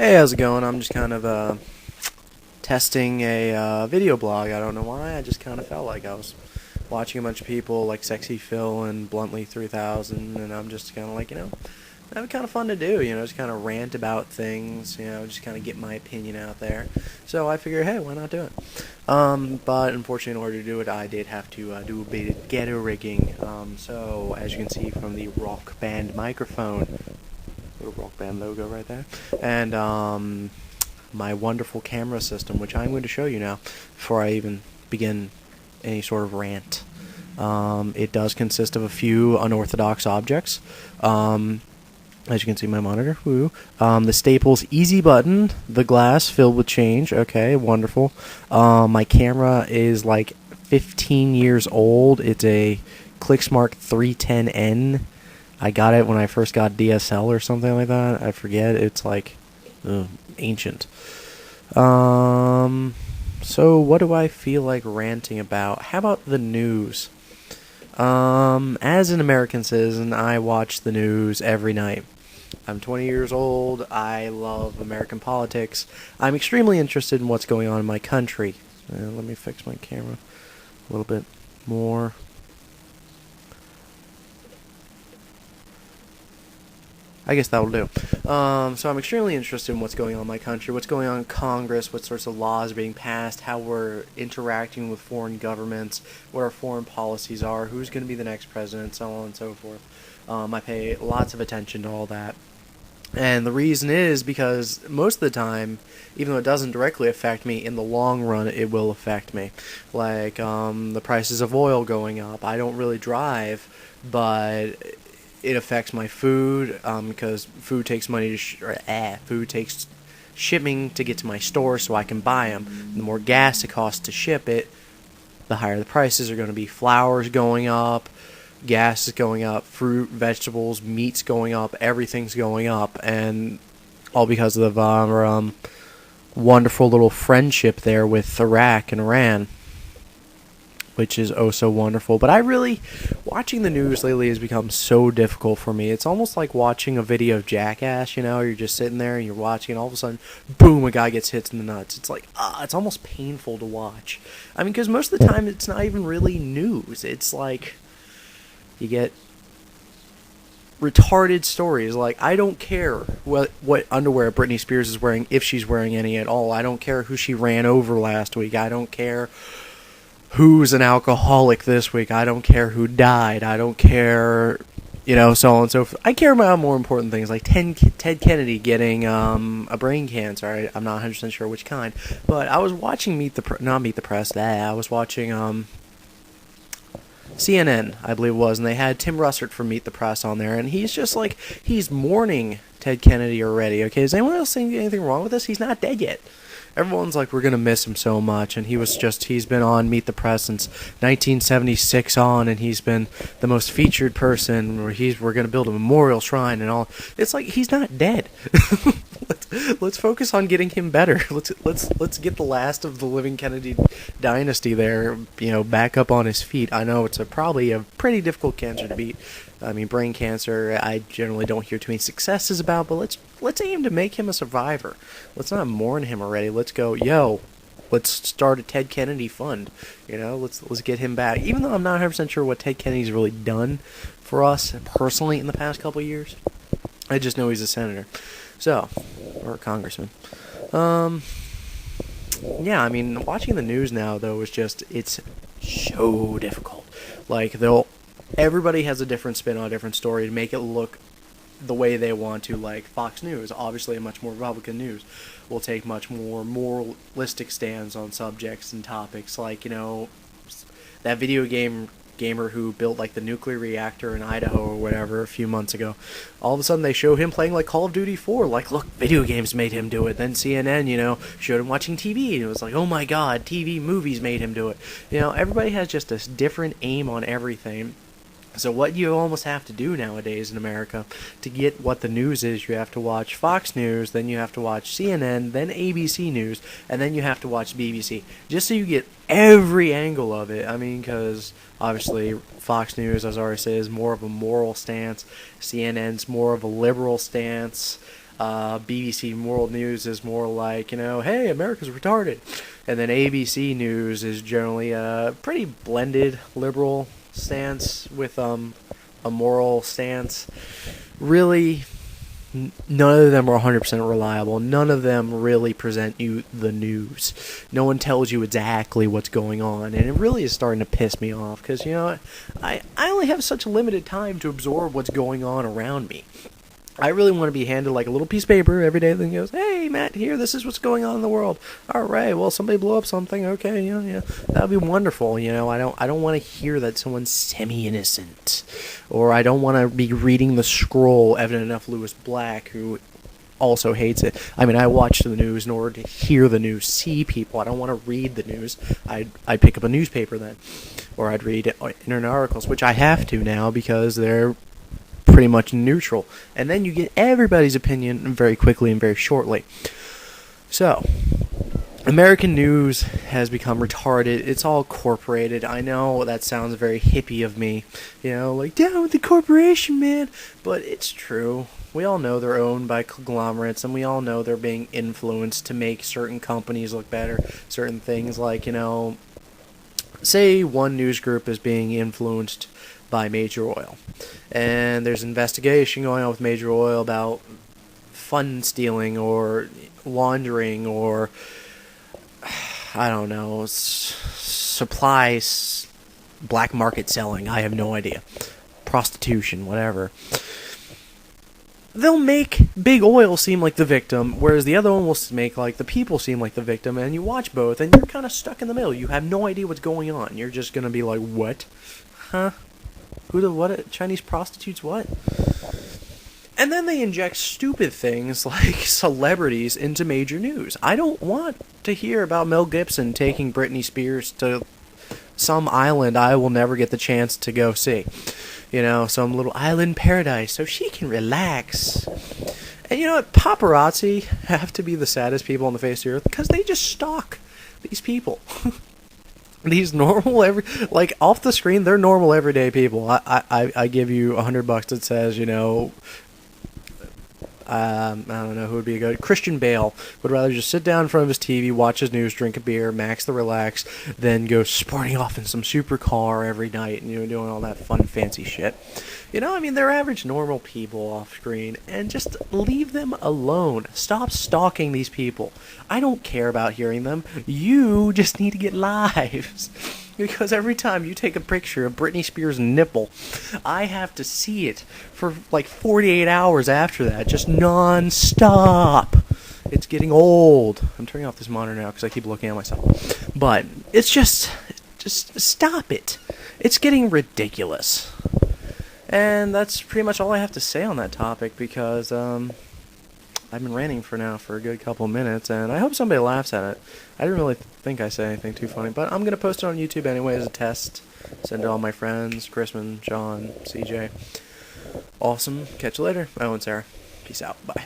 Hey, how's it going? I'm just kind of testing a video blog. I don't know why. I just kind of felt like I was watching a bunch of people like Sexy Phil and Bluntly 3000, and I'm just kind of like, that'd be kind of fun to do. Just kind of rant about things. Just kind of get my opinion out there. So I figured, hey, why not do it? But unfortunately, in order to do it, I did have to do a bit of ghetto rigging. So as you can see from the Rock Band microphone, little Rock Band logo right there, and my wonderful camera system, which I'm going to show you now before I even begin any sort of rant. It does consist of a few unorthodox objects. As you can see, my monitor. Woo. The Staples easy button, the glass filled with change. Okay, wonderful. My camera is like 15 years old. It's a Clicksmart 310N. I got it when I first got DSL or something like that. I forget. It's like ancient. So what do I feel like ranting about? How about the news? As an American citizen, I watch the news every night. I'm 20 years old. I love American politics. I'm extremely interested in what's going on in my country. Let me fix my camera a little bit more. I guess that will do. So I'm extremely interested in what's going on in my country, what's going on in Congress, what sorts of laws are being passed, how we're interacting with foreign governments, what our foreign policies are, who's going to be the next president, so on and so forth. I pay lots of attention to all that. And the reason is because most of the time, even though it doesn't directly affect me, in the long run it will affect me. Like the prices of oil going up. I don't really drive, but it affects my food because food takes money to food takes shipping to get to my store so I can buy them. The more gas it costs to ship it, the higher the prices are going to be. Flour's going up, gas is going up, fruit, vegetables, meat's going up, everything's going up, and all because of our wonderful little friendship there with Iraq and Iran, which is oh so wonderful. But watching the news lately has become so difficult for me. It's almost like watching a video of Jackass, you're just sitting there and you're watching and all of a sudden, boom, a guy gets hit in the nuts. It's like, it's almost painful to watch. I mean, because most of the time it's not even really news. It's like, you get retarded stories. Like, I don't care what underwear Britney Spears is wearing, if she's wearing any at all. I don't care who she ran over last week. I don't care who's an alcoholic this week. I don't care who died. I don't care, so on and so forth. I care about more important things, like Ted Kennedy getting a brain cancer. I'm not 100% sure which kind. But I was watching not Meet the Press, I was watching CNN, I believe it was, and they had Tim Russert from Meet the Press on there, and he's just like, he's mourning Ted Kennedy already, okay? Is anyone else saying anything wrong with this? He's not dead yet. Everyone's like, we're going to miss him so much, and he's been on Meet the Press since 1976 on, and he's been the most featured person, we're going to build a memorial shrine and all. It's like, he's not dead. Let's focus on getting him better. Let's get the last of the living Kennedy dynasty there, back up on his feet. I know it's probably a pretty difficult cancer to beat. I mean, brain cancer, I generally don't hear too many successes about, but let's aim to make him a survivor. Let's not mourn him already. Let's go, let's start a Ted Kennedy fund. Let's get him back. Even though I'm not 100% sure what Ted Kennedy's really done for us personally in the past couple of years. I just know he's a senator. So, or a congressman. Yeah, I mean, watching the news now, though, it's so difficult. Like, everybody has a different spin on a different story to make it look the way they want to. Like Fox News, obviously a much more Republican news, will take much more moralistic stands on subjects and topics. Like, that video gamer who built like the nuclear reactor in Idaho or whatever a few months ago. All of a sudden they show him playing like Call of Duty 4. Like, look, video games made him do it. Then CNN, showed him watching TV, and it was like, oh my god, TV movies made him do it. Everybody has just a different aim on everything. So what you almost have to do nowadays in America to get what the news is, you have to watch Fox News, then you have to watch CNN, then ABC News, and then you have to watch BBC, just so you get every angle of it. I mean, because obviously Fox News, as I already said, is more of a moral stance. CNN's more of a liberal stance. BBC World News is more like, hey, America's retarded. And then ABC News is generally a pretty blended liberal stance with a moral stance. Really, none of them are 100% reliable. None of them really present you the news. No one tells you exactly what's going on, and it really is starting to piss me off because, I only have such a limited time to absorb what's going on around me. I really want to be handed like a little piece of paper every day that goes, hey, Matt, here, this is what's going on in the world. All right, well, somebody blew up something. Okay, yeah, that would be wonderful. I don't want to hear that someone's semi-innocent, or I don't want to be reading the scroll. Evident enough, Lewis Black, who also hates it. I mean, I watch the news in order to hear the news, see people. I don't want to read the news. I'd pick up a newspaper then, or I'd read internet articles, which I have to now because they're pretty much neutral, and then you get everybody's opinion very quickly and very shortly. So, American news has become retarded. It's all corporated. I know that sounds very hippie of me, like down with the corporation, man, but it's true. We all know they're owned by conglomerates, and we all know they're being influenced to make certain companies look better. Certain things like, say one news group is being influenced by Major Oil, and there's investigation going on with Major Oil about fund stealing or laundering or I don't know, supplies, black market selling, I have no idea, prostitution, whatever. They'll make Big Oil seem like the victim, whereas the other one will make like the people seem like the victim, and you watch both and you're kind of stuck in the middle. You have no idea what's going on. You're just going to be like, what? Huh? What? Chinese prostitutes, what? And then they inject stupid things like celebrities into major news. I don't want to hear about Mel Gibson taking Britney Spears to some island I will never get the chance to go see. Some little island paradise so she can relax. And you know what? Paparazzi have to be the saddest people on the face of the earth because they just stalk these people. These normal, off the screen, they're normal, everyday people. I give you $100 that says, I don't know who would be a good. Christian Bale would rather just sit down in front of his TV, watch his news, drink a beer, max the relax, than go sporting off in some supercar every night and doing all that fun, fancy shit. They're average, normal people off screen, and just leave them alone. Stop stalking these people. I don't care about hearing them. You just need to get lives. Because every time you take a picture of Britney Spears' nipple, I have to see it for like 48 hours after that, just non-stop. It's getting old. I'm turning off this monitor now because I keep looking at myself. But it's just stop it. It's getting ridiculous. And that's pretty much all I have to say on that topic because I've been ranting for a good couple of minutes, and I hope somebody laughs at it. I didn't really think I said anything too funny, but I'm going to post it on YouTube anyway as a test. Send it to all my friends, Chrisman, John, CJ. Awesome. Catch you later. Owen, Sarah. Peace out. Bye.